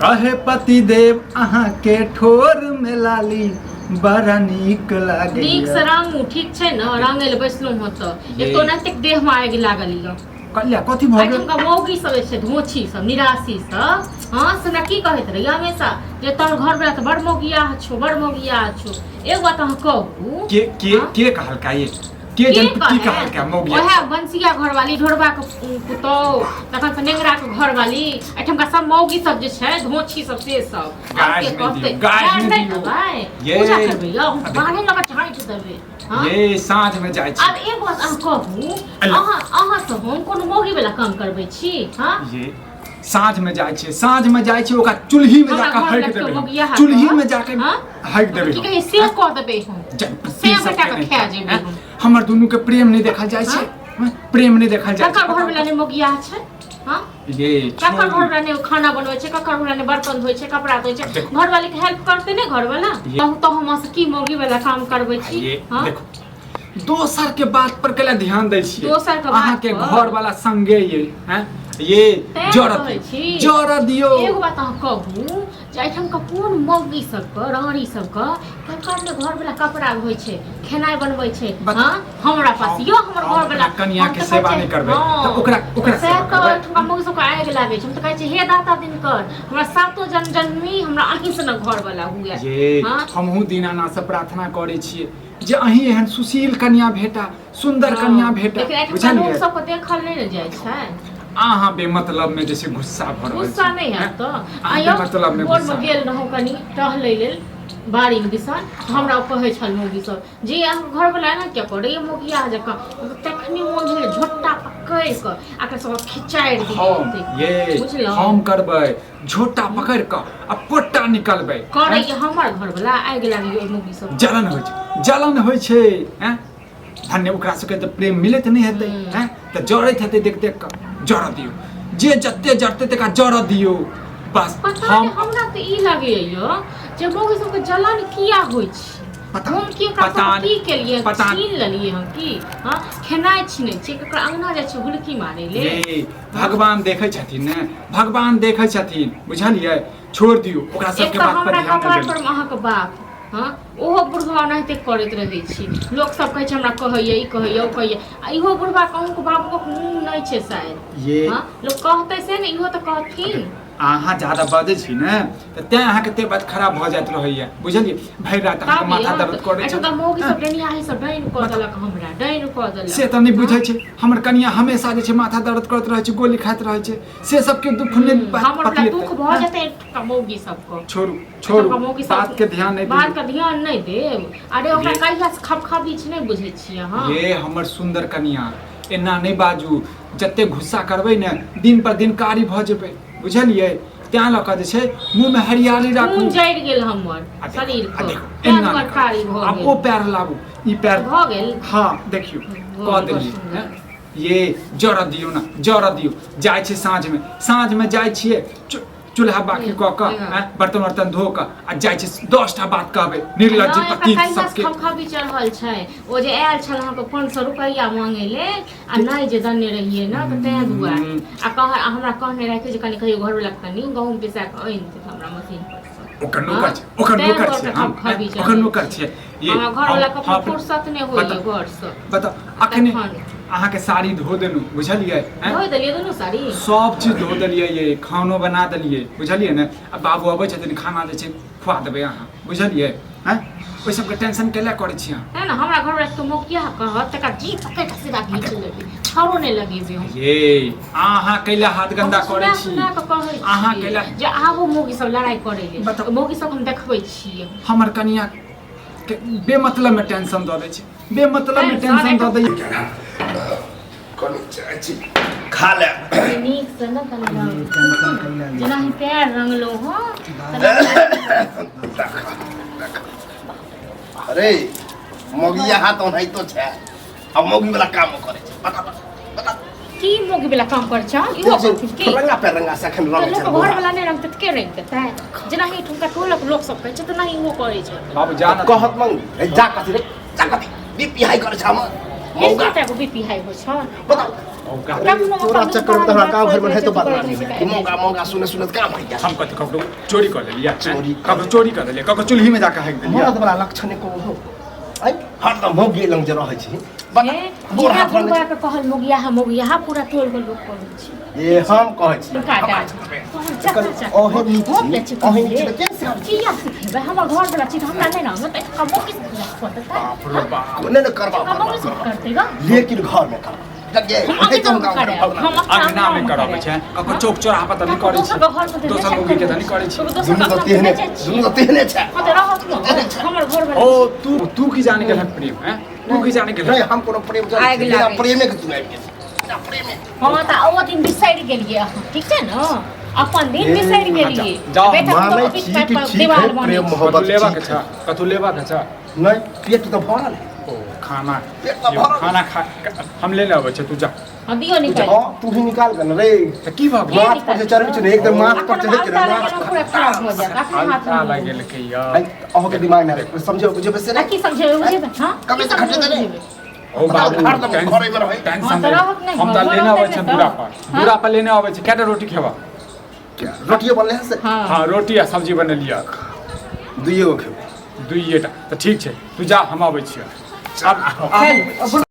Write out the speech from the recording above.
कहे पति देव अहाँ के ठोर में लाली बड़ा नीक लागे नीक से रंग ठीक छै न रंगे ले बैसलौ ह त एक तो नैतिक देह में आगि लागल य कल्या कथी भ गेल का मौगी सब छै धोछी सब निराशी सब हां से ना की कहैत रही हमेशा जे तोर घर वाला त बड़ मौगिया छो बड़ मौगिया छो एक बात हम कहू के कहलका ये के जन की कहलका मौगिया ओहे बंसिया घर वाली ढोरबा के पुतौ तखन से नेंगरा के घर वाली एठम का सब मौगी सब जे छै धोछी सब से सब गाय में दियो ये पूजा करबे यो बाहर लगा ठाई देबे ये साँझ में जाय छी अब एक बात अहाँ कहू अहाँ सब हम कोनो मौगी वाला काम करबै छी हां ये साँझ में जाय छी साँझ में जाय छी ओका चुल्ही में जाके हक देबे चुल्ही में जाके हक देबे की कहे से कह देबे हम से बेटा के खा जेबे हमर दुनू के प्रेम नहीं देखल जाय छै प्रेम नहीं देखल जाय छै ककर घर वाला ने मौगिया छै हां ये ककर घर वाला ने खाना बनबै छै ककर घर वाला ने बर्तन धोइ छै कपड़ा धोइ छै घर वाली के हेल्प करते ने घर वाला कहू तो हम से की मौगी वाला काम करबै छी हां देखो दोसर के बात पर केला ध्यान दै छी दोसर के बात अहाँ के घर वाला संगे ये हैं ये जड़ दियो एगो बात अहाँ कहू जाइठम का कोन मौगी सब के रानी सब के ककर ने घर वाला कपड़ा धोइ छै खेनाइ बनबै छै हां हमरा पास यो हमर घर वाला कन्या के सेवा नहीं करबै त ओकरा सेवा करबै हम मौगी सब के आग लागे छै हम त कहै छै हे दाता दिनकर हमरा सातो जन्मी हमरा अहीं से न घर वाला हुए हां हमहु दीनानाथ से प्रार्थना करै छियै जे अहीं एहन सुशील कन्या भेटा सुंदर कन्या भेटा बुझलियै लोग सब के देखल नहीं जाय छै आहा बेमतलब में जैसे गुस्सा भर गुस्सा नहीं है तो आयो मतलब में गुस्सा गेल रहौ कनी टहलै लेल बाड़ी में दिसन हमरा कहै छल मौगी सब जे हम घर वाला ना क्या करे मौगिया जका तखनी मोन भेल झोटा पकड़ के आकर सब खिचाड़ दी ये हम करबै झोटा पकड़ के आ पोटा निकलबै करे हमर घर वाला आग लागी मौगी सब जलन होइ छै हैं धन्य ओकरा सबके त प्रेम मिलत नहीं हेतै हैं त जड़ैत हेतै देख देख के जड़ दियो जे जत्ते जड़ते तका जड़ दियो बस हमरा त ई लागे यो जे मौगी सब के जलन किया होय छै हम की पता के लिए छीन लेलिए हम की हां खेनाइ छीनै छै ककर अंगना जाय छै हुलकी मारे ले भगवान देखै छथिन ने भगवान देखै छथिन बुझलियै छोड़ दियो ओकरा सबके बात पर ध्यान देबै पर अहाँ के बाप हां ओहो बुढ़वा नहिते करैत रहै छी लोग सब कहै छै हमरा कहैया ई कहैया ओ कहैया आ इहो बुढ़वा कहूं के बाप को नहीं छै शायद ये हां लोग कहतै से ने इहो त कहथिन अहाँ ज्यादा बजै छी ने त तै अहाँ के तबियत खराब भ जाइत रहैया बुझलियै भरि रात अहाँ के माथा दर्द करै छै त मौगी सब डनिया ही सब डाइन क देलक हमरा डाइन क देलक से त नहीं बुझै छै हमर कनिया हमेशा जे छै माथा दर्द करैत रहै छै गोली खाइत रहै छै से सब के दुख ने हमरा दुख भ जेतै मौगी सब को छोड़ू बात के ध्यान नहीं बात के ध्यान नहीं देब अरे ओकरा कहिया से खपखपी छै नहीं बुझै छियै हां ये हमर सुंदर कनिया एना नहीं बाजू जत्ते गुस्सा करबै ने दिन पर दिन कारी भ जेबै बुझलियै त्या ल क जे छै मुंह में हरियाली राखू खून जरि गेल हमर शरीर को एना कारी भ गेल ओ पैर लाबू ई पैर भ गेल हां देखियो क देलिए ये जड़ दियो ना जड़ दियो जाय छै साँझ में जाय छियै चूल्हा बाकी क के बर्तन वर्तन धो के आ जाय छै 10 टा बात कहबै निर्लज्ज पति सबके खपखपी चढ़ल छै ओ जे आयल छल अहाँ के 500 रुपया मांगे ले आ नहीं जे दने रहिए ना त तै दुआ आ कह हमरा कहने रहे जे कनी कहियो घर वाला कनी गहूम पिसा के आइन दे हमरा मशीन पर ओकर नौकर छै ये घर वाला के फुर्सत नहीं होइए घर से बता अखने अहाँ के साड़ी धो देलु बुझलियै धो देलिए दोनों साड़ी सब चीज धो देलिए ये खानो बना देलिए बुझलिए ने अब बाबू अबै छथिन खाना जे छै खुआ देबै अहाँ बुझलिए हैं ओइ सब के टेंशन केला करै छी अहाँ है ना हमरा घर वाला तो मोकिया कहत तका जी पकड़ के सीधा घीच लेबे छाड़ो नहीं लगेबे हम ये अहाँ कैला हाथ गंदा करै छी अहाँ कैला जे आबो मोगी सब लड़ाई करे ले मोगी सब हम देखबै छी हमर कनिया के बेमतलब में टेंशन द दै छै बेमतलब में टेंशन द दै कोन चाची खा ले नीक से न कनिया जेना ही पैर रंगलो हो अरे मोगिया हाथ ओनाइ तो छै अब मोगी वाला काम करे छै बता की मोगी वाला काम कर छ इहो की रंगा पे रंगा से अखन रंग छै घर वाला नहीं रंग त के रंग देता जेना ही ठुमका टोलक लोग सब कहै छै त नहीं वो करे छै बाबू जान कहत मंग जा कथि रे जा कथि बीपी हाई करे छ हम मौका को बीपी हाई हो छ बता तोरा चक्कर में तोरा गांव घर में है तो बात नहीं मौका मौका सुने सुने काम है क्या हम कहते ककरो चोरी कर लेलिया चोरी। ककरो चोरी कर लेलिया ककरो चूल्ही में जाके हैक देलिया मरद वाला लक्षण को हो आई हरदम हो गेल लंग जे रहै छी बुढ़ा बुढ़ा के कहल मोगिया पूरा तोड़ के लोग कहै छी ए हम कहै छी ओहे नीचे ओहे नीचे कैसे किया सिखेबे हमर घर वाला चीज हमरा नहीं ना मत कमो किस पता बाप रे बाप कोने न करबा कमो किस करते गा लेकिन घर में कर लगे ओहे तुम गांव अंगना में कराबै छै ककरो चौक चौराहा पर त नहीं करै छी दोसर मुगी के त नहीं करै छी दुनु तो तेहने छै हमर घर वाला ओ तू की जाने के प्रेम हैं तू की जाने के नहीं हम कोनो प्रेम जाने प्रेमे के तू आबि गेल प्रेमे हम त ओ दिन डिसाइड गेलिए ठीक छै न अपन दिन डिसाइड गेलिए मानै छी कि ठीक है प्रेम मोहब्बत लेबा के छ कतु लेबा के छ नहीं पेट तो भरल है ओ खाना खाना खा हम ले लेबै छै तू जा हम दियो निकाल हां तू ही निकाल कर रे त की भऽ गेल माथ पर से चढ़बी छै एकदम माथ पर चढ़े के माथ पूरा खराब हो जाता है हाथ आ लागल के यार अहो के दिमाग में समझो बुझे बस ना की समझे बुझे हां कब से घटे दे ओ बाबू टेंशन हम त लेने आबै छै दूरा पर लेने आबै छै केटा रोटी खेबा क्या रोटियो बनले है से हां रोटी आ सब्जी बनेलिया दुइयो खेब दुइएटा त ठीक छै तू जा हम आबै छियै अब